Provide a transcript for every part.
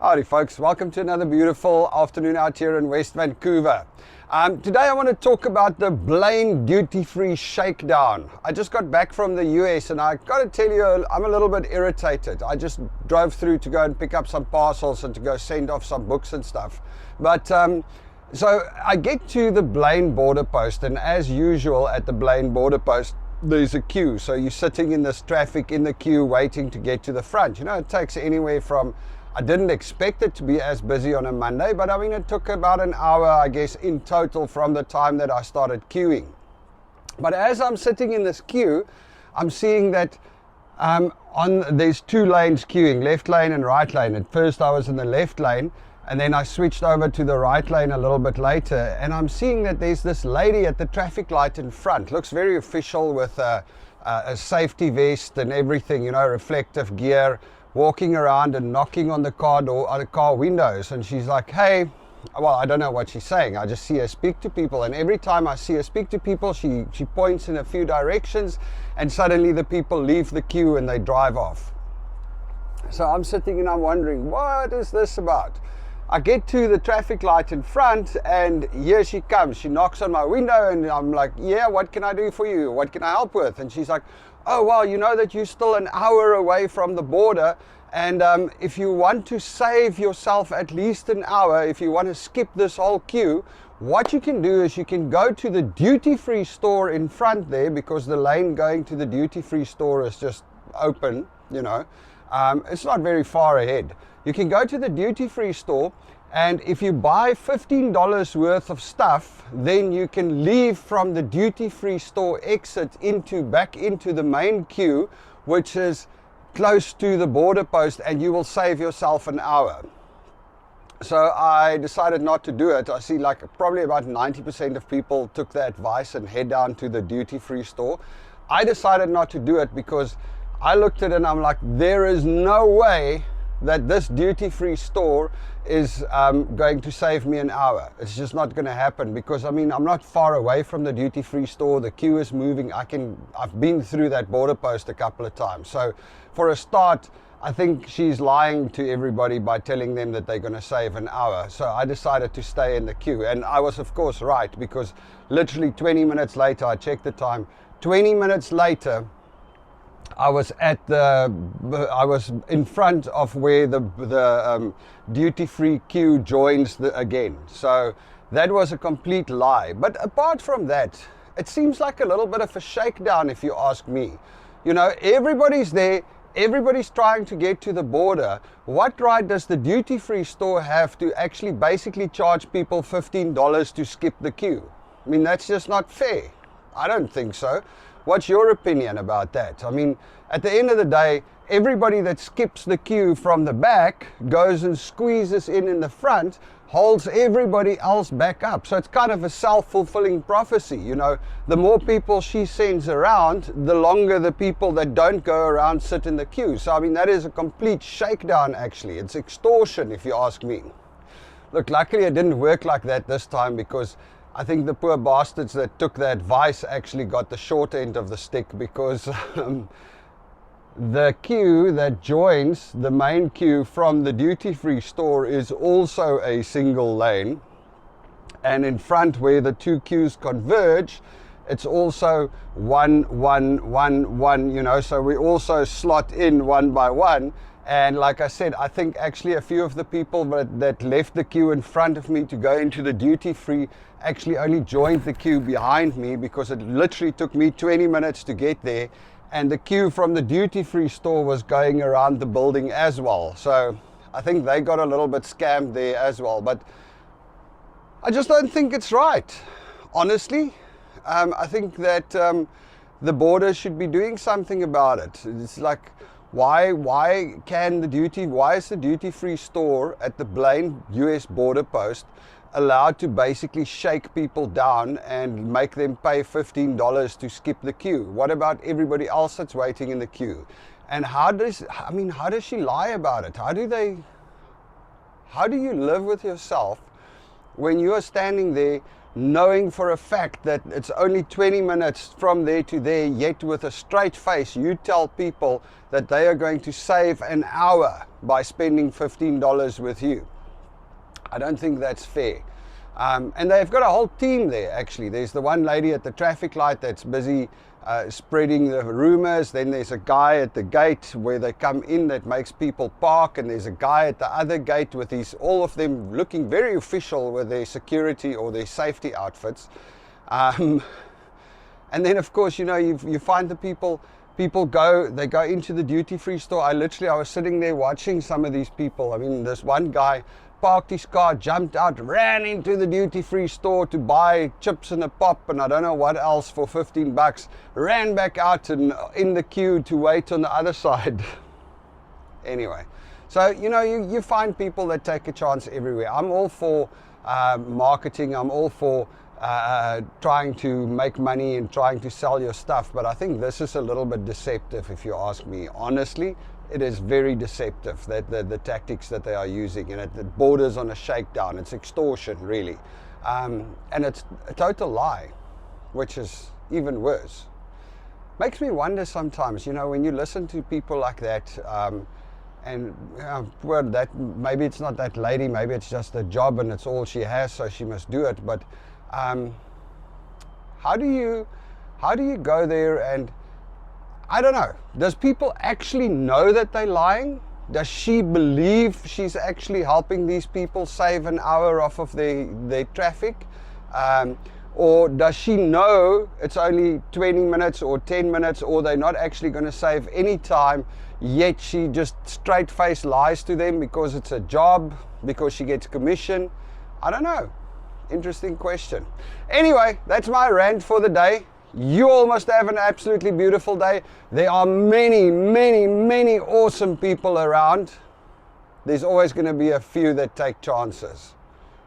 Howdy folks, welcome to another beautiful afternoon out here in West Vancouver. Today I want to talk about the Blaine duty-free shakedown. I just got back from the US and I got to tell you, I'm a little bit irritated. I just drove through to go and pick up some parcels and to go send off some books and stuff. But so I get to the Blaine border post, and as usual at the Blaine border post, there's a queue. So you're sitting in this traffic in the queue waiting to get to the front. You know, it takes anywhere from, I didn't expect it to be as busy on a Monday, but I mean, it took about an hour, I guess, in total from the time that I started queuing. But as I'm sitting in this queue, I'm seeing that there's two lanes queuing, left lane and right lane. At first I was in the left lane, and then I switched over to the right lane a little bit later, and I'm seeing that there's this lady at the traffic light in front. Looks very official with a safety vest and everything, you know, reflective gear, walking around and knocking on the car door, on the car windows, and she's like, hey, well, I don't know what she's saying. I just see her speak to people, and every time I see her speak to people, she points in a few directions, and suddenly the people leave the queue and they drive off. So I'm sitting and I'm wondering, what is this about? I get to the traffic light in front, and here she comes. She knocks on my window, and I'm like, yeah, what can I do for you? What can I help with? And she's like, oh, well, you know that you're still an hour away from the border, and if you want to save yourself at least an hour, if you want to skip this whole queue, what you can do is you can go to the duty-free store in front there, because the lane going to the duty-free store is just open, you know. It's not very far ahead. You can go to the duty-free store, and if you buy $15 worth of stuff, then you can leave from the duty-free store exit back into the main queue, which is close to the border post, and you will save yourself an hour. So I decided not to do it. I see like probably about 90% of people took the advice and head down to the duty-free store. I decided not to do it because I looked at it and I'm like, there is no way that this duty-free store is going to save me an hour. It's just not going to happen, because I mean, I'm not far away from the duty-free store. The queue is moving. I've been through that border post a couple of times. So for a start, I think she's lying to everybody by telling them that they're going to save an hour. So I decided to stay in the queue, and I was of course right, because literally 20 minutes later, I checked the time, 20 minutes later, I was in front of where the duty-free queue joins again. So that was a complete lie. But apart from that, it seems like a little bit of a shakedown, if you ask me. You know, everybody's there, everybody's trying to get to the border. What right does the duty-free store have to actually basically charge people $15 to skip the queue? I mean, that's just not fair. I don't think so. What's your opinion about that? I mean, at the end of the day, everybody that skips the queue from the back goes and squeezes in the front, holds everybody else back up. So it's kind of a self-fulfilling prophecy. You know, the more people she sends around, the longer the people that don't go around sit in the queue. So I mean, that is a complete shakedown actually. It's extortion, if you ask me. Look, luckily it didn't work like that this time, because I think the poor bastards that took the advice actually got the short end of the stick, because the queue that joins the main queue from the duty-free store is also a single lane, and in front where the two queues converge, it's also one, you know, so we also slot in one by one. And like I said, I think actually a few of the people that left the queue in front of me to go into the duty-free actually only joined the queue behind me, because it literally took me 20 minutes to get there, and the queue from the duty-free store was going around the building as well. So I think they got a little bit scammed there as well. But I just don't think it's right, honestly. I think that the border should be doing something about it. It's like, why is the duty-free store at the Blaine US border post allowed to basically shake people down and make them pay $15 to skip the queue? What about everybody else that's waiting in the queue? And how does she lie about it? How do you live with yourself when you are standing there knowing for a fact that it's only 20 minutes from there to there, yet with a straight face you tell people that they are going to save an hour? by spending $15 with you. I don't think that's fair. And they've got a whole team there, actually. There's the one lady at the traffic light that's busy spreading the rumors. Then there's a guy at the gate where they come in that makes people park. And there's a guy at the other gate with all of them looking very official with their security or their safety outfits. And then, of course, you find the people they go into the duty-free store. I was sitting there watching some of these people. I mean, this one guy parked his car, jumped out, ran into the duty-free store to buy chips and a pop and I don't know what else for $15, ran back out and in the queue to wait on the other side. Anyway, so you find people that take a chance everywhere. I'm all for marketing. I'm all for trying to make money and trying to sell your stuff, but I think this is a little bit deceptive if you ask me. Honestly, it is very deceptive, that the tactics that they are using, and it borders on a shakedown. It's extortion, really, and it's a total lie, which is even worse. Makes me wonder sometimes, when you listen to people like that, and well, that maybe it's not that lady, maybe it's just a job and it's all she has, so she must do it. But how do you go there and, I don't know. Does people actually know that they're lying? Does she believe she's actually helping these people save an hour off of their traffic? Or does she know it's only 20 minutes or 10 minutes, or they're not actually going to save any time, yet she just straight-faced lies to them because it's a job, because she gets commission? I don't know. Interesting question. Anyway, that's my rant for the day. You all must have an absolutely beautiful day. There are many, many, many awesome people around. There's always going to be a few that take chances.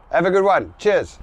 Have a good one. Cheers.